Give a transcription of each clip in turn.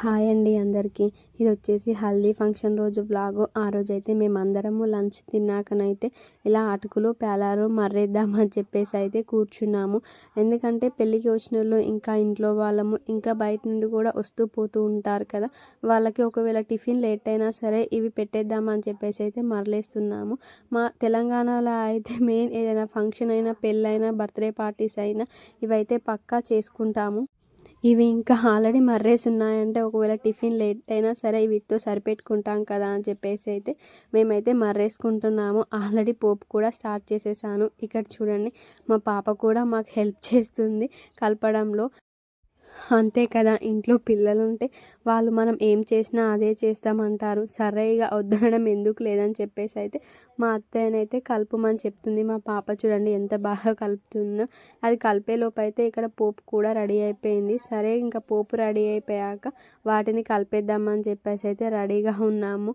Hi అండి అందరికీ. ఇది వచ్చేసి హల్దీ ఫంక్షన్ రోజు వ్లాగు. ఆ రోజైతే మేమందరము లంచ్ తిన్నాకనైతే ఇలా అటుకులు పేలాలు మర్రేద్దామని చెప్పేసి అయితే కూర్చున్నాము. ఎందుకంటే పెళ్ళికి వచ్చినోళ్ళు ఇంకా ఇంట్లో వాళ్ళము ఇంకా బయట నుండి కూడా వస్తూ పోతూ ఉంటారు కదా, వాళ్ళకి ఒకవేళ టిఫిన్ లేట్ అయినా సరే ఇవి పెట్టేద్దామని చెప్పేసి అయితే మరలేస్తున్నాము. మా తెలంగాణలో అయితే మెయిన్ ఏదైనా ఫంక్షన్ అయినా పెళ్ళైనా బర్త్డే పార్టీస్ అయినా ఇవైతే పక్కా చేసుకుంటాము. ఇవి ఇంకా ఆల్రెడీ మర్రేసి ఉన్నాయంటే ఒకవేళ టిఫిన్ లేట్ అయినా సరే వీటితో సరిపెట్టుకుంటాం కదా అని చెప్పేసి అయితే మేమైతే మర్రేసుకుంటున్నాము. ఆల్రెడీ పోపు కూడా స్టార్ట్ చేసేసాను. ఇక్కడ చూడండి, మా పాప కూడా మాకు హెల్ప్ చేస్తుంది కలపడంలో. అంతే కదా, ఇంట్లో పిల్లలుంటే వాళ్ళు మనం ఏం చేసినా అదే చేస్తామంటారు. సరే ఇక వద్దనడం ఎందుకు లేదని చెప్పేసి అయితే మా అత్తయ్యనైతే కలుపుమని చెప్తుంది. మా పాప చూడండి ఎంత బాగా కలుపుతుందో. అది కలిపేలోపు అయితే ఇక్కడ పోపు కూడా రెడీ అయిపోయింది. సరే ఇంకా పోపు రెడీ అయిపోయాక వాటిని కలిపేద్దామని చెప్పేసి అయితే రెడీగా ఉన్నాము.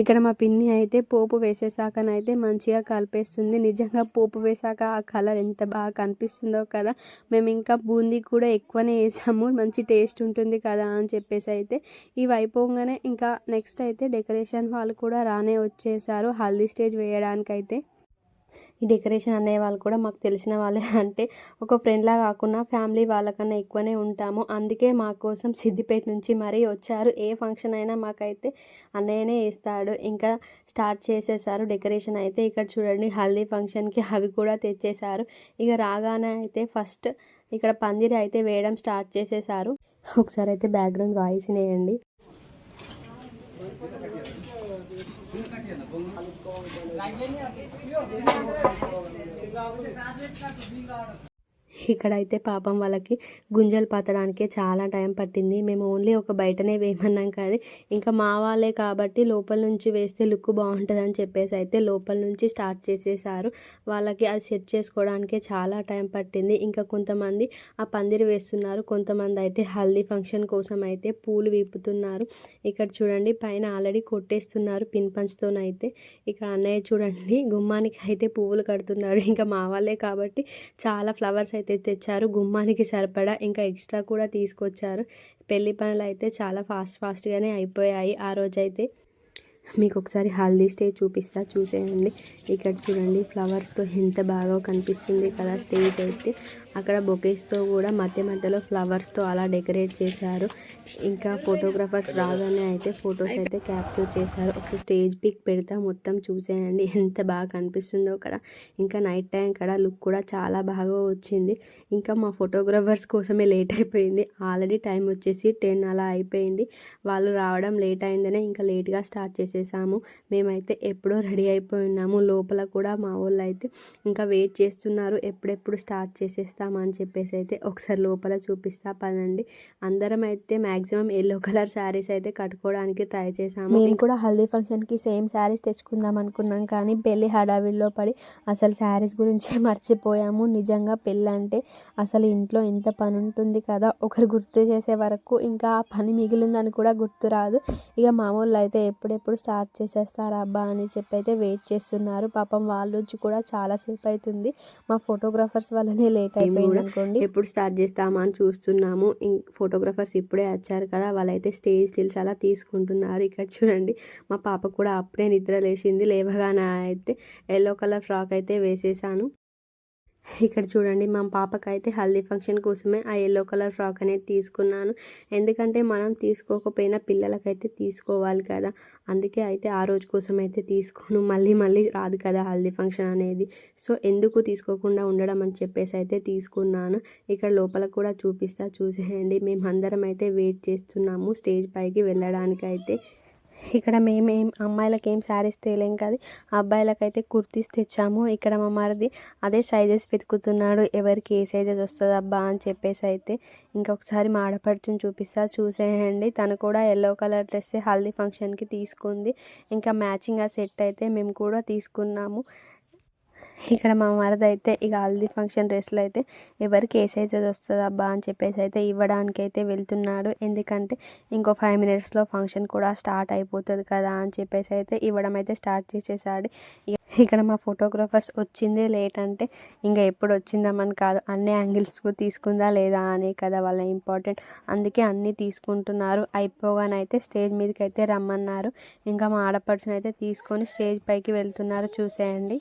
ఇక్కడ మా పిన్ని అయితే పోపు వేసేసాకనైతే మంచిగా కలిపేస్తుంది. నిజంగా పోపు వేసాక ఆ కలర్ ఎంత బాగా కనిపిస్తుందో కదా. మేము ఇంకా బూందీ కూడా ఎక్కువనే వేసాము, మంచి టేస్ట్ ఉంటుంది కదా అని చెప్పేసి అయితే ఇవి అయిపోగానే ఇంకా నెక్స్ట్ అయితే డెకరేషన్ వాళ్ళు కూడా రానే వచ్చేసారు హల్దీ స్టేజ్ వేయడానికైతే. ఈ డెకరేషన్ అనే వాళ్ళు కూడా మాకు తెలిసిన వాళ్ళే, అంటే ఒక ఫ్రెండ్లా కాకుండా ఫ్యామిలీ వాళ్ళకన్నా ఎక్కువనే ఉంటాము. అందుకే మా కోసం సిద్దిపేట నుంచి మరీ వచ్చారు. ఏ ఫంక్షన్ అయినా మాకైతే అన్నయ్యనే వేస్తాడు. ఇంకా స్టార్ట్ చేసేసారు డెకరేషన్ అయితే. ఇక్కడ చూడండి, హల్దీ ఫంక్షన్కి అవి కూడా తెచ్చేసారు. ఇక రాగానే అయితే ఫస్ట్ ఇక్కడ పందిరి అయితే వేయడం స్టార్ట్ చేసేసారు. ఒకసారి అయితే బ్యాక్గ్రౌండ్ వాయిస్ వేయండి. ఇక్కడైతే పాపం వాళ్ళకి గుంజలు పట్టడానికే చాలా టైం పట్టింది. మేము ఓన్లీ ఒక బయటనే వేయమన్నాం కానీ ఇంకా మా వాళ్ళే కాబట్టి లోపల నుంచి వేస్తే లుక్ బాగుంటుందని చెప్పేసి అయితే లోపల నుంచి స్టార్ట్ చేసేసారు. వాళ్ళకి అది సెట్ చేసుకోవడానికే చాలా టైం పట్టింది. ఇంకా కొంతమంది ఆ పందిరి వేస్తున్నారు, కొంతమంది అయితే హల్దీ ఫంక్షన్ కోసం అయితే పూలు వీపుతున్నారు. ఇక్కడ చూడండి, పైన ఆల్రెడీ కొట్టేస్తున్నారు పిన్ పంచ్తోనైతే. ఇక్కడ అన్నయ్య చూడండి గుమ్మానికి అయితే పువ్వులు కడుతున్నాడు. ఇంకా మా వాళ్ళే కాబట్టి చాలా ఫ్లవర్స్ అయితే తెచ్చారు గుమ్మానికి సరిపడా, ఇంకా ఎక్స్ట్రా కూడా తీసుకొచ్చారు. పెళ్లి పనులు అయితే చాలా ఫాస్ట్గానే అయిపోయాయి ఆ రోజైతే. మీకు ఒకసారి హల్దీ స్టేజ్ చూపిస్తా, చూసేయండి. ఇక్కడ చూడండి ఫ్లవర్స్తో ఎంత బాగా కనిపిస్తుంది కదా స్టేజ్ అయితే. అక్కడ బొకేస్తో కూడా మధ్యలో ఫ్లవర్స్తో అలా డెకరేట్ చేశారు. ఇంకా ఫోటోగ్రాఫర్స్ రాగానే అయితే ఫొటోస్ అయితే క్యాప్చర్ చేశారు. ఒక స్టేజ్ పిక్ పెడతా మొత్తం చూసేయండి ఎంత బాగా కనిపిస్తుందో అక్కడ. ఇంకా నైట్ టైం కూడా లుక్ కూడా చాలా బాగా వచ్చింది. ఇంకా మా ఫోటోగ్రాఫర్స్ కోసమే లేట్ అయిపోయింది. ఆల్రెడీ టైం వచ్చేసి 10 అలా అయిపోయింది. వాళ్ళు రావడం లేట్ అయిందనే ఇంకా లేట్గా స్టార్ట్ చేసేసాము. మేమైతే ఎప్పుడో రెడీ అయిపోయి ఉన్నాము. లోపల కూడా మా వాళ్ళు అయితే ఇంకా వెయిట్ చేస్తున్నారు, ఎప్పుడెప్పుడు స్టార్ట్ చేసేస్తామని చెప్పేసి అయితే. ఒకసారి లోపల చూపిస్తా పదండి. అందరం అయితే మ్యాక్సిమం ఎల్లో కలర్ శారీస్ అయితే కట్టుకోవడానికి ట్రై చేసాము. మేము కూడా హల్దీ ఫంక్షన్కి సేమ్ శారీస్ తెచ్చుకుందాం అనుకున్నాం కానీ పెళ్ళి హడావిడిలో పడి అసలు శారీస్ గురించే మర్చిపోయాము. నిజంగా పెళ్ళి అంటే అసలు ఇంట్లో ఎంత పని ఉంటుంది కదా, ఒకరు గుర్తు చేసే వరకు ఇంకా ఆ పని మిగిలిందని కూడా గుర్తురాదు. ఇక మామూలు అయితే ఎప్పుడెప్పుడు స్టార్ట్ చేసేస్తారా అబ్బా అని చెప్పి అయితే వెయిట్ చేస్తున్నారు. పాపం వాళ్ళు వచ్చి కూడా చాలాసేపు అవుతుంది. మా ఫోటోగ్రాఫర్స్ వల్లనే లేట్ అయిపోయింది అనుకోండి. ఎప్పుడు స్టార్ట్ చేస్తామా అని చూస్తున్నాము. ఫోటోగ్రాఫర్స్ ఇప్పుడే వచ్చారు కదా, వాళ్ళైతే స్టేజ్ స్టిల్స్ అలా తీసుకుంటున్నారు. ఇక్కడ చూడండి, మా పాప కూడా అప్పుడే నిద్ర లేచింది. లేవగానే అయితే ఎల్లో కలర్ ఫ్రాక్ అయితే వేసేసాను. ఇక్కడ చూడండి, మా పాపకైతే హల్దీ ఫంక్షన్ కోసమే ఆ ఎల్లో కలర్ ఫ్రాక్ అనేది తీసుకున్నాను. ఎందుకంటే మనం తీసుకోకపోయినా పిల్లలకైతే తీసుకోవాలి కదా, అందుకే అయితే ఆ రోజు కోసం అయితే తీసుకోను. మళ్ళీ మళ్ళీ రాదు కదా హల్దీ ఫంక్షన్ అనేది. సో ఎందుకు తీసుకోకుండా ఉండడం అని చెప్పేసి అయితే తీసుకున్నాను. ఇక్కడ లోపల కూడా చూపిస్తా, చూసేయండి. మేము అందరం అయితే వెయిట్ చేస్తున్నాము స్టేజ్ పైకి వెళ్ళడానికి అయితే. ఇక్కడ మేమేం అమ్మాయిలకి ఏం శారీస్ తేలేం కదా, అబ్బాయిలకైతే కుర్తీస్ తెచ్చాము. ఇక్కడ మా మరిది అదే సైజెస్ వెతుకుతున్నాడు, ఎవరికి ఏ సైజెస్ వస్తుంది అబ్బా అని చెప్పేసి అయితే. ఇంకొకసారి మా ఆడపడుచుని చూపిస్తా, చూసేయండి. తను కూడా ఎల్లో కలర్ డ్రెస్ హల్దీ ఫంక్షన్కి తీసుకుంది. ఇంకా మ్యాచింగ్ ఆ సెట్ అయితే మేము కూడా తీసుకున్నాము. ఇక్కడ మా మరిది అయితే ఇక హల్దీ ఫంక్షన్ డ్రెస్సులు అయితే ఎవరికి ఏ సైజ్ వస్తుంది అబ్బా అని చెప్పేసి అయితే ఇవ్వడానికి అయితే వెళ్తున్నాడు. ఎందుకంటే ఇంకో 5 మినిట్స్లో ఫంక్షన్ కూడా స్టార్ట్ అయిపోతుంది కదా అని చెప్పేసి అయితే ఇవ్వడం అయితే స్టార్ట్ చేసేసాడు. ఇక్కడ మా ఫోటోగ్రాఫర్స్ వచ్చిందే లేట్ అంటే ఇంకా ఎప్పుడు వచ్చిందామని కాదు, అన్ని యాంగిల్స్ తీసుకుందా లేదా అని కదా వాళ్ళ ఇంపార్టెంట్. అందుకే అన్నీ తీసుకుంటున్నారు. అయిపోగానైతే స్టేజ్ మీదకి అయితే రమ్మన్నారు. ఇంకా మా ఆడపడుచుని అయితే తీసుకొని స్టేజ్ పైకి వెళ్తున్నారు. చూసేయండి,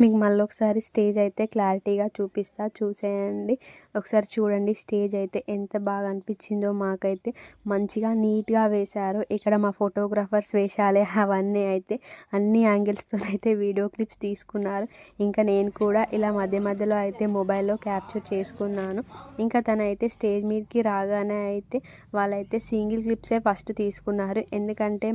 మీకు మళ్ళీ ఒకసారి స్టేజ్ అయితే క్లారిటీగా చూపిస్తా, చూసేయండి. ఒకసారి చూడండి స్టేజ్ అయితే ఎంత బాగా అనిపించిందో. మాకైతే మంచిగా నీట్గా వేశారు. ఇక్కడ మా ఫోటోగ్రాఫర్స్ వేషాలే అవన్నీ అయితే అన్ని యాంగిల్స్తో అయితే వీడియో క్లిప్స్ తీసుకున్నారు. ఇంకా నేను కూడా ఇలా మధ్య మధ్యలో అయితే మొబైల్లో క్యాప్చర్ చేసుకున్నాను. ఇంకా తనైతే స్టేజ్ మీదకి రాగానే అయితే వాళ్ళైతే సింగిల్ క్లిప్సే ఫస్ట్ తీసుకున్నారు. ఎందుకంటే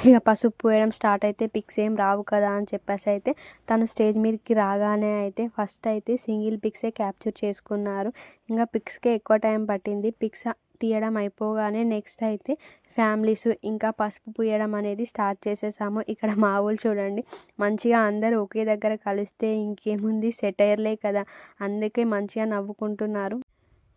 ఇక పసుపు పోయడం స్టార్ట్ అయితే పిక్స్ ఏం రావు కదా అని చెప్పేసి అయితే తను స్టేజ్ మీదకి రాగానే అయితే ఫస్ట్ అయితే సింగిల్ పిక్సే క్యాప్చర్ చేసుకున్నారు. ఇంకా పిక్స్కే ఎక్కువ టైం పట్టింది. పిక్స్ తీయడం అయిపోగానే నెక్స్ట్ అయితే ఫ్యామిలీస్ ఇంకా పసుపు పూయడం అనేది స్టార్ట్ చేసేసాము. ఇక్కడ మా ఊళ్ళు చూడండి, మంచిగా అందరూ ఒకే దగ్గర కలిస్తే ఇంకేముంది, సెటైర్లే కదా, అందుకే మంచిగా నవ్వుకుంటున్నారు.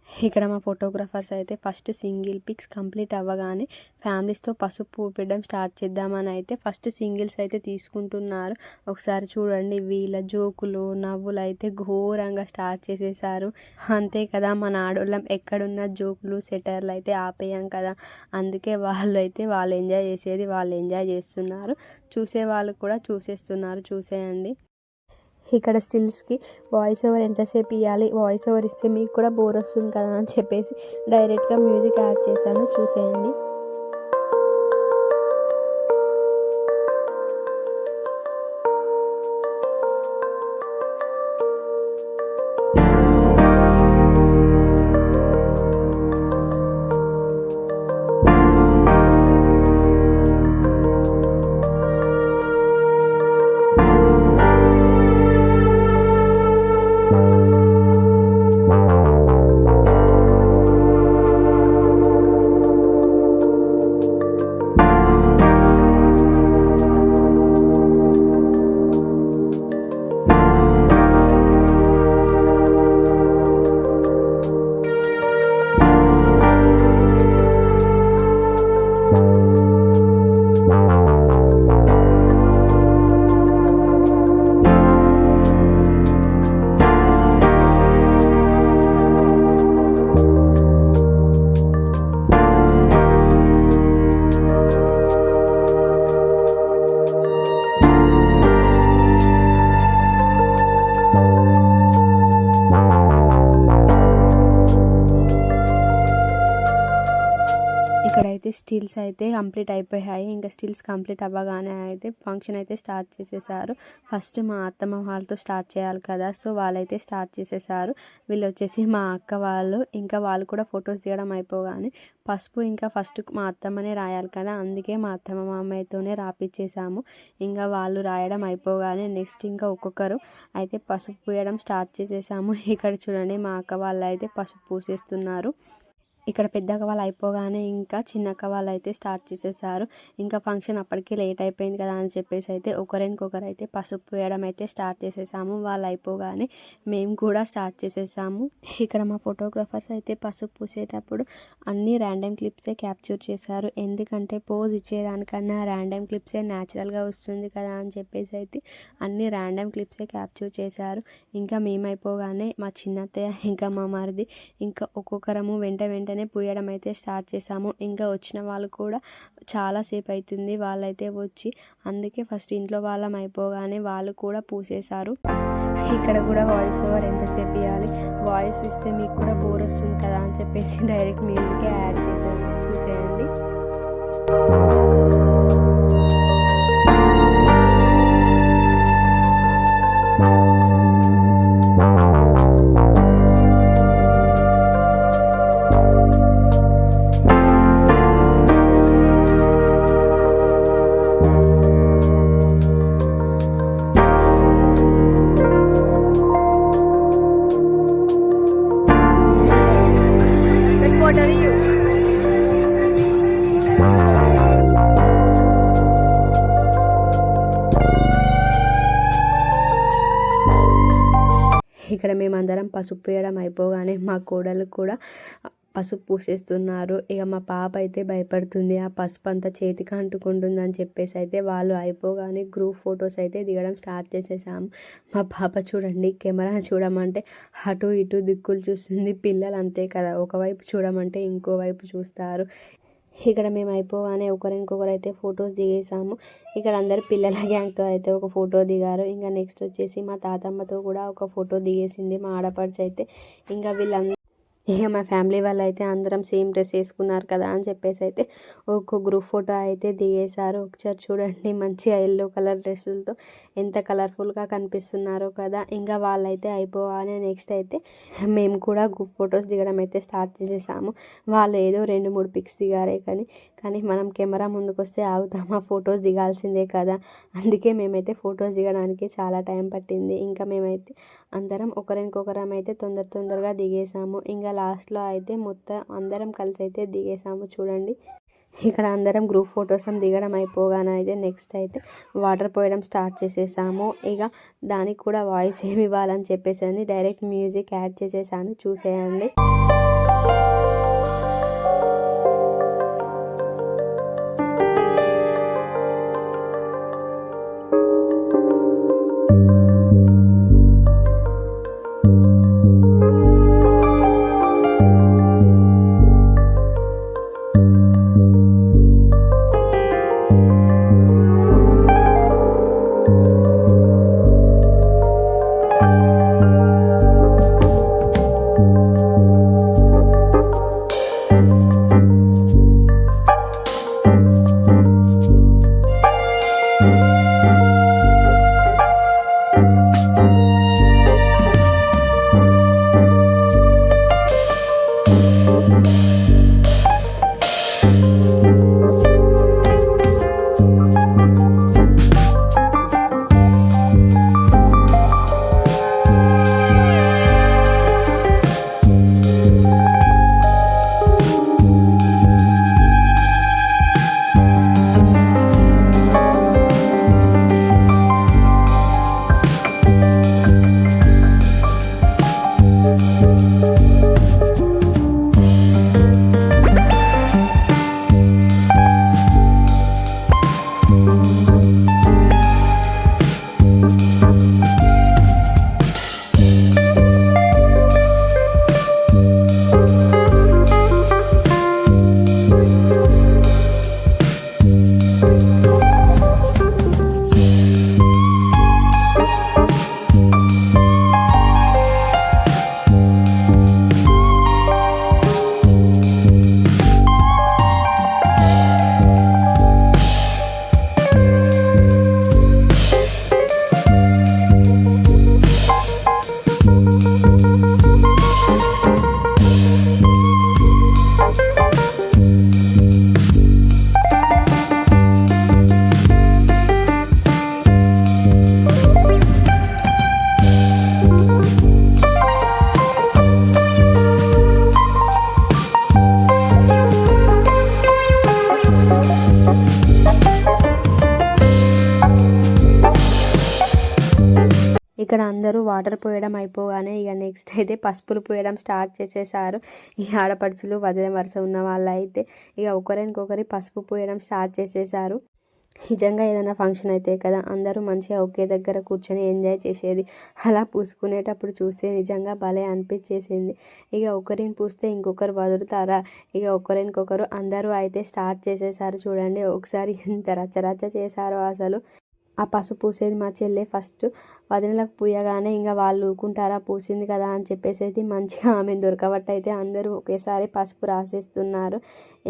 ఇక్కడ మా ఫోటోగ్రాఫర్స్ అయితే ఫస్ట్ సింగిల్ పిక్స్ కంప్లీట్ అవ్వగానే ఫ్యామిలీస్తో పసుపు పూయడం స్టార్ట్ చేద్దామని అయితే ఫస్ట్ సింగిల్స్ అయితే తీసుకుంటున్నారు. ఒకసారి చూడండి, వీళ్ళ జోకులు నవ్వులు అయితే ఘోరంగా స్టార్ట్ చేసేసారు. అంతే కదా, మన ఆడోళ్ళం ఎక్కడున్న జోకులు సెటర్లు అయితే ఆపేయం కదా. అందుకే వాళ్ళు ఎంజాయ్ చేసేది వాళ్ళు ఎంజాయ్ చేస్తున్నారు. చూసే వాళ్ళు కూడా చూసేస్తున్నారు. చూసేయండి. ఇక్కడ స్టిల్స్కి వాయిస్ ఓవర్ ఎంతసేపు ఇవ్వాలి, వాయిస్ ఓవర్ ఇస్తే మీకు కూడా బోర్ వస్తుంది కదా అని చెప్పేసి డైరెక్ట్గా మ్యూజిక్ యాడ్ చేశాను. చూసేయండి. ఇక్కడైతే స్టిల్స్ అయితే కంప్లీట్ అయిపోయాయి. ఇంకా స్టిల్స్ కంప్లీట్ అవ్వగానే అయితే ఫంక్షన్ అయితే స్టార్ట్ చేసేసారు. ఫస్ట్ మా అత్తమ్మ వాళ్ళతో స్టార్ట్ చేయాలి కదా, సో వాళ్ళైతే స్టార్ట్ చేసేసారు. వీళ్ళు వచ్చేసి మా అక్క వాళ్ళు. ఇంకా వాళ్ళు కూడా ఫొటోస్ తీయడం అయిపోగానే పసుపు ఇంకా ఫస్ట్ మా అత్తమ్మనే రాయాలి కదా, అందుకే మా అత్తమ్మ మామయ్యతోనే రాపిచ్చేసాము. ఇంకా వాళ్ళు రాయడం అయిపోగానే నెక్స్ట్ ఇంకా ఒక్కొక్కరు అయితే పసుపు పూయడం స్టార్ట్ చేసేసాము. ఇక్కడ చూడండి, మా అక్క వాళ్ళు అయితే పసుపు పూసేస్తున్నారు. ఇక్కడ పెద్దక్క వాళ్ళు అయిపోగానే ఇంకా చిన్నక్క వాళ్ళు అయితే స్టార్ట్ చేసేసారు. ఇంకా ఫంక్షన్ అప్పటికే లేట్ అయిపోయింది కదా అని చెప్పేసి అయితే ఒకరికొకరు అయితే పసుపు వేయడం అయితే స్టార్ట్ చేసేసాము. వాళ్ళు అయిపోగానే మేము కూడా స్టార్ట్ చేసేసాము. ఇక్కడ మా ఫోటోగ్రాఫర్స్ అయితే పసుపు పూసేటప్పుడు అన్ని ర్యాండమ్ క్లిప్సే క్యాప్చర్ చేశారు. ఎందుకంటే పోజ్ ఇచ్చేదానికన్నా ర్యాండమ్ క్లిప్సే న్యాచురల్గా వస్తుంది కదా అని చెప్పేసి అయితే అన్ని ర్యాండమ్ క్లిప్సే క్యాప్చర్ చేశారు. ఇంకా మేము అయిపోగానే మా చిన్నత్తయ్య ఇంకా మా మరిది ఇంకా ఒక్కొక్కరము వెంటనే పూయడం అయితే స్టార్ట్ చేసాము. ఇంకా వచ్చిన వాళ్ళు కూడా చాలాసేపు అవుతుంది వాళ్ళైతే వచ్చి, అందుకే ఫస్ట్ ఇంట్లో వాళ్ళం అయిపోగానే వాళ్ళు కూడా పూసేశారు. ఇక్కడ కూడా వాయిస్ ఓవర్ ఎంతసేపు ఇవ్వాలి, వాయిస్ ఇస్తే మీకు కూడా బోర్ వస్తుంది కదా అని చెప్పేసి డైరెక్ట్ మ్యూజికే యాడ్ చేశాను. చూసేయండి. ఇక్కడ మేమందరం పసుపు వేయడం అయిపోగానే మా కోడలు కూడా పసుపు పూసేస్తున్నారు. ఇక మా పాప అయితే భయపడుతుంది, ఆ పసుపు అంతా చేతికి అంటుకుంటుందని చెప్పేసి అయితే వాళ్ళు అయిపోగానే గ్రూప్ ఫొటోస్ అయితే దిగడం స్టార్ట్ చేసేసాము. మా పాప చూడండి, కెమెరా చూడమంటే అటు ఇటు దిక్కులు చూస్తుంది. పిల్లలు అంతే కదా, ఒకవైపు చూడమంటే ఇంకోవైపు చూస్తారు. ఇక్కడ మేము అయిపోగానే ఒకరికొకరు అయితే ఫొటోస్ దిగేసాము. ఇక్కడ అందరు పిల్లల గ్యాంగ్తో అయితే ఒక ఫోటో దిగారు. ఇంకా నెక్స్ట్ వచ్చేసి మా తాతమ్మతో కూడా ఒక ఫోటో దిగేసింది మా ఆడపడుచు అయితే. ఇంకా వీళ్ళందరూ ఇక మా ఫ్యామిలీ వాళ్ళు అయితే అందరం సేమ్ డ్రెస్ వేసుకున్నారు కదా అని చెప్పేసి అయితే ఒక గ్రూప్ ఫోటో అయితే దిగేశారు. ఒకసారి చూడండి, మంచిగా ఎల్లో కలర్ డ్రెస్సులతో ఎంత కలర్ఫుల్గా కనిపిస్తున్నారో కదా. ఇంకా వాళ్ళైతే అయిపోగానే నెక్స్ట్ అయితే మేము కూడా గ్రూప్ ఫొటోస్ దిగడం అయితే స్టార్ట్ చేసేసాము. వాళ్ళు ఏదో 2-3 పిక్స్ దిగారే కానీ మనం కెమెరా ముందుకు వస్తే ఆగుతామా, ఫొటోస్ దిగాల్సిందే కదా. అందుకే మేమైతే ఫొటోస్ దిగడానికి చాలా టైం పట్టింది. ఇంకా మేమైతే అందరం ఒకరికొకరం అయితే తొందరగా దిగేసాము. ఇంకా లాస్ట్లో అయితే మొత్తం అందరం కలిసి అయితే దిగేసాము. చూడండి, ఇక్కడ అందరం గ్రూప్ ఫొటోస్ దిగడం అయిపోగానే అయితే నెక్స్ట్ అయితే వాటర్ పోయడం స్టార్ట్ చేసేసాము. ఇక దానికి కూడా వాయిస్ ఏమి ఇవ్వాలని చెప్పేసి డైరెక్ట్ మ్యూజిక్ యాడ్ చేసేసాను, చూసేయండి. ఇక్కడ అందరూ వాటర్ పోయడం అయిపోగానే ఇక నెక్స్ట్ అయితే పసుపులు పోయడం స్టార్ట్ చేసేసారు. ఈ ఆడపడుచులు వదిన వరుస ఉన్న వాళ్ళు అయితే ఇక ఒకరికొకరి పసుపు పోయడం స్టార్ట్ చేసేసారు. నిజంగా ఏదైనా ఫంక్షన్ అయితే కదా అందరూ మంచిగా ఒకే దగ్గర కూర్చొని ఎంజాయ్ చేసేది. అలా పూసుకునేటప్పుడు చూస్తే నిజంగా భలే అనిపించేసింది. ఇక ఒకరిని పూస్తే ఇంకొకరు వదులుతారా, ఇక ఒకరికొకరు అందరూ అయితే స్టార్ట్ చేసేసారు. చూడండి ఒకసారి ఎంత రచ్చరచ్చ చేశారో అసలు. ఆ పసుపు పూసేది మా చెల్లె ఫస్ట్, వదినలకు పూయగానే ఇంకా వాళ్ళు ఊరుకుంటారా, పూసింది కదా అని చెప్పేసి అయితే మంచిగా ఆమెను దొరకబట్టయితే అందరూ ఒకేసారి పసుపు రాసేస్తున్నారు.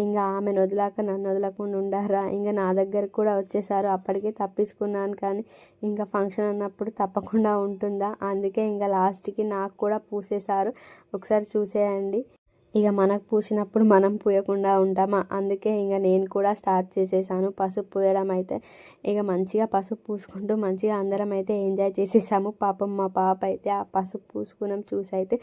ఇంకా ఆమెను వదిలాక నన్ను వదలకుండా ఉండారా, ఇంకా నా దగ్గరకు కూడా వచ్చేసారు. అప్పటికే తప్పించుకున్నాను కానీ ఇంకా ఫంక్షన్ అన్నప్పుడు తప్పకుండా ఉంటుందా, అందుకే ఇంకా లాస్ట్కి నాకు కూడా పూసేశారు. ఒకసారి చూసేయండి. ఇక మనకు పూసినప్పుడు మనం పూయకుండా ఉంటామా, అందుకే ఇంకా నేను కూడా స్టార్ట్ చేసేసాను పసుపు పూయడం అయితే. ఇక మంచిగా పసుపు పూసుకుంటూ మంచిగా అందరం అయితే ఎంజాయ్ చేసేసాము. పాపం మా పాప అయితే ఆ పసుపు పూసుకున్నాం చూసి అయితే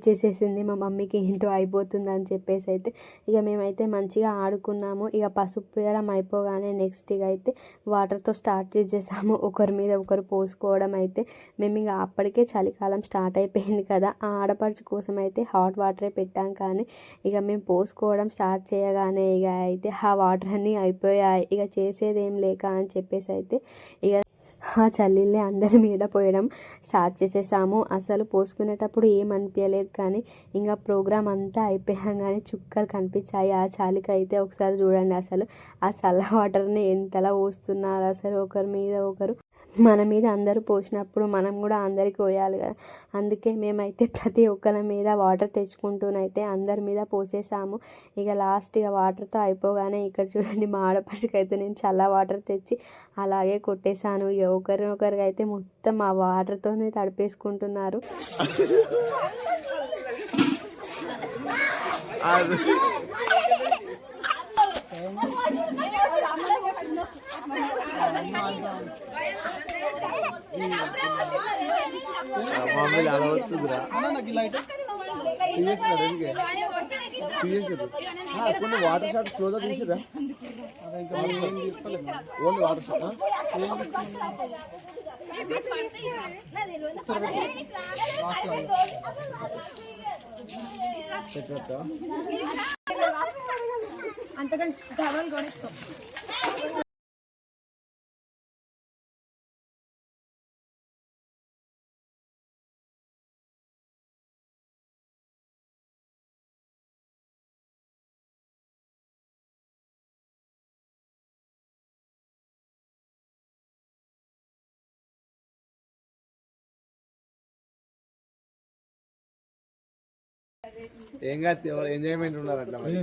చేసేసింది మా మమ్మీకి ఏంటో అయిపోతుందని చెప్పేసి అయితే ఇక మేమైతే మంచిగా ఆడుకున్నాము. ఇక పసుపు వేయడం అయిపోగానే నెక్స్ట్ ఇక అయితే వాటర్తో స్టార్ట్ చేసేసాము. ఒకరి మీద ఒకరు పోసుకోవడం అయితే మేము ఇక అప్పటికే చలికాలం స్టార్ట్ అయిపోయింది కదా, ఆ ఆడపడుచు కోసం అయితే హాట్ వాటరే పెట్టాం. కానీ ఇక మేము పోసుకోవడం స్టార్ట్ చేయగానే ఇక అయితే ఆ వాటర్ అన్నీ అయిపోయాయి. ఇక చేసేది ఏం లేక అని చెప్పేసి అయితే ఇక ఆ చల్లీళ్ళే అందరి మీద పోయడం స్టార్ట్ చేసేసాము. అసలు పోసుకునేటప్పుడు ఏమనిపించలేదు, కానీ ఇంకా ప్రోగ్రామ్ అంతా అయిపోయాగానే చుక్కలు కనిపించాయి ఆ చలికి అయితే. ఒకసారి చూడండి అసలు ఆ చల్ల వాటర్ని ఎంతలా పోస్తున్నారు అసలు ఒకరి మీద ఒకరు. మన మీద అందరూ పోసినప్పుడు మనం కూడా అందరికి పోయాలి కదా, అందుకే మేమైతే ప్రతి ఒక్కరి మీద వాటర్ తెచ్చుకుంటూనైతే అందరి మీద పోసేసాము. ఇక లాస్ట్ ఇక వాటర్తో అయిపోగానే ఇక్కడ చూడండి మా ఆడపడుచుకి అయితే నేను చల్ల వాటర్ తెచ్చి అలాగే కొట్టేశాను. ఇక ఒకరినొకరికి అయితే మొత్తం ఆ వాటర్తోనే తడిపేసుకుంటున్నారు. కొన్ని వాటర్ షాట్ క్లోజ్ తీసిరా ఓన్లీ వాటర్ షాట్ అంతకంటే డబల్ కొనేస్తాం. ఏం కాదు, ఎంజాయ్మెంట్ ఉన్నారు అట్లా మరి.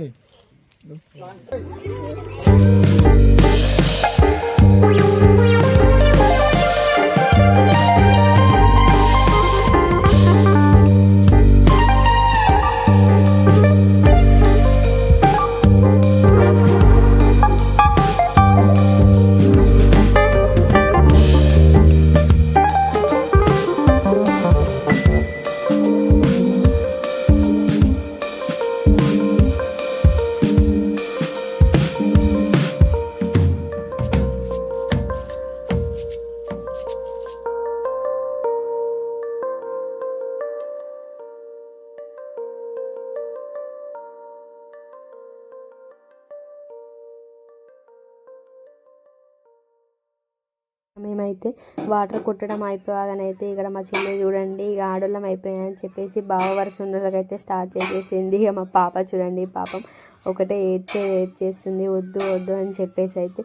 మేమైతే వాటర్ కొట్టడం అయిపోగానైతే ఇక్కడ మా చెల్లి చూడండి ఇక ఆడోళ్ళం అయిపోయాయని చెప్పేసి బావ వరుస ఉండలకైతే స్టార్ట్ చేసేసింది. ఇక మా పాప చూడండి పాపం ఒకటే ఏడ్చేస్తుంది వద్దు వద్దు అని చెప్పేసి అయితే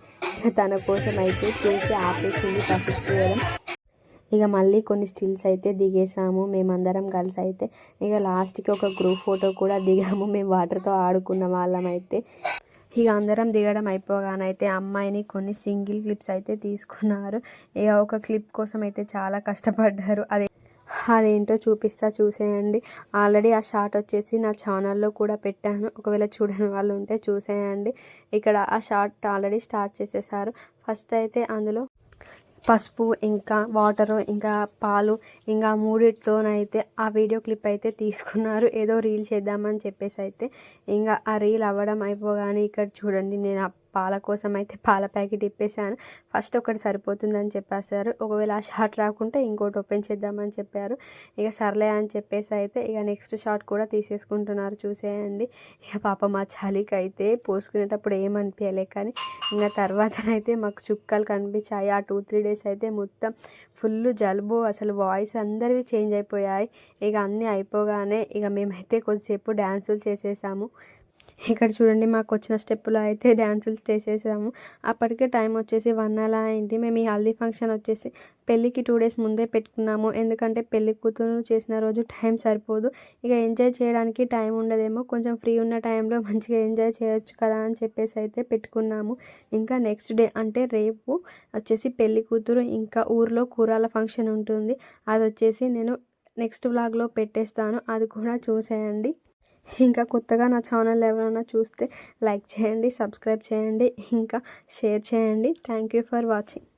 తన కోసం అయితే చేసి ఆపేసింది పసుపు వేయడం. ఇక మళ్ళీ కొన్ని స్టిల్స్ అయితే దిగేసాము మేమందరం కలిసి అయితే. ఇక లాస్ట్కి ఒక గ్రూప్ ఫోటో కూడా దిగాము మేము వాటర్తో ఆడుకున్న వాళ్ళం అయితే. ఇక అందరం దిగడం అయిపోగానైతే అమ్మాయిని కొన్ని సింగిల్ క్లిప్స్ అయితే తీసుకున్నారు. ఇక ఒక క్లిప్ కోసం అయితే చాలా కష్టపడ్డారు. అదేంటో చూపిస్తా చూసేయండి. ఆల్రెడీ ఆ షార్ట్ వచ్చేసి నా ఛానల్లో కూడా పెట్టాను, ఒకవేళ చూడని వాళ్ళు ఉంటే చూసేయండి. ఇక్కడ ఆ షార్ట్ ఆల్రెడీ స్టార్ట్ చేసేసారు. ఫస్ట్ అయితే అందులో పసుపు ఇంకా వాటరు ఇంకా పాలు ఇంకా మూడిటితోనైతే ఆ వీడియో క్లిప్ అయితే తీసుకున్నారు. ఏదో రీల్ చేద్దామని చెప్పేసి అయితే ఇంకా ఆ రీల్ అవ్వడం అయిపోగానే ఇక్కడ చూడండి నేను పాల కోసం అయితే పాల ప్యాకెట్ ఇప్పేసాను. ఫస్ట్ ఒకటి సరిపోతుందని చెప్పేశారు, ఒకవేళ ఆ షార్ట్ రాకుంటే ఇంకోటి ఓపెన్ చేద్దామని చెప్పారు. ఇక సర్లే అని చెప్పేసి అయితే ఇక నెక్స్ట్ షార్ట్ కూడా తీసేసుకుంటున్నారు చూసేయండి. ఇక పాప మా చలికి అయితే పోసుకునేటప్పుడు ఏమనిపించలే, కానీ ఇంకా తర్వాతనైతే మాకు చుక్కలు కనిపించాయి. ఆ 2-3 డేస్ అయితే మొత్తం ఫుల్ జలుబు, అసలు వాయిస్ అందరివి చేంజ్ అయిపోయాయి. ఇక అన్నీ అయిపోగానే ఇక మేమైతే కొద్దిసేపు డ్యాన్సులు చేసేసాము. ఇక్కడ చూడండి మాకు వచ్చిన స్టెప్పులో అయితే డ్యాన్సులు చేసేసాము. అప్పటికే టైం వచ్చేసి 1 అలా అయింది. మేము ఈ హల్దీ ఫంక్షన్ వచ్చేసి పెళ్ళికి 2 డేస్ ముందే పెట్టుకున్నాము, ఎందుకంటే పెళ్ళి కూతురు చేసిన రోజు టైం సరిపోదు. ఇక ఎంజాయ్ చేయడానికి టైం ఉండదేమో, కొంచెం ఫ్రీ ఉన్న టైంలో మంచిగా ఎంజాయ్ చేయొచ్చు కదా అని చెప్పేసి అయితే పెట్టుకున్నాము. ఇంకా నెక్స్ట్ డే అంటే రేపు వచ్చేసి పెళ్ళి కూతురు ఇంకా ఊర్లో కూరాల ఫంక్షన్ ఉంటుంది. అది వచ్చేసి నేను నెక్స్ట్ వ్లాగ్లో పెట్టేస్తాను, అది కూడా చూసేయండి. ఇంకా కొత్తగా నా ఛానల్ ఎవరైనా చూస్తే లైక్ చేయండి, సబ్స్క్రైబ్ చేయండి, ఇంకా షేర్ చేయండి. Thank you for watching.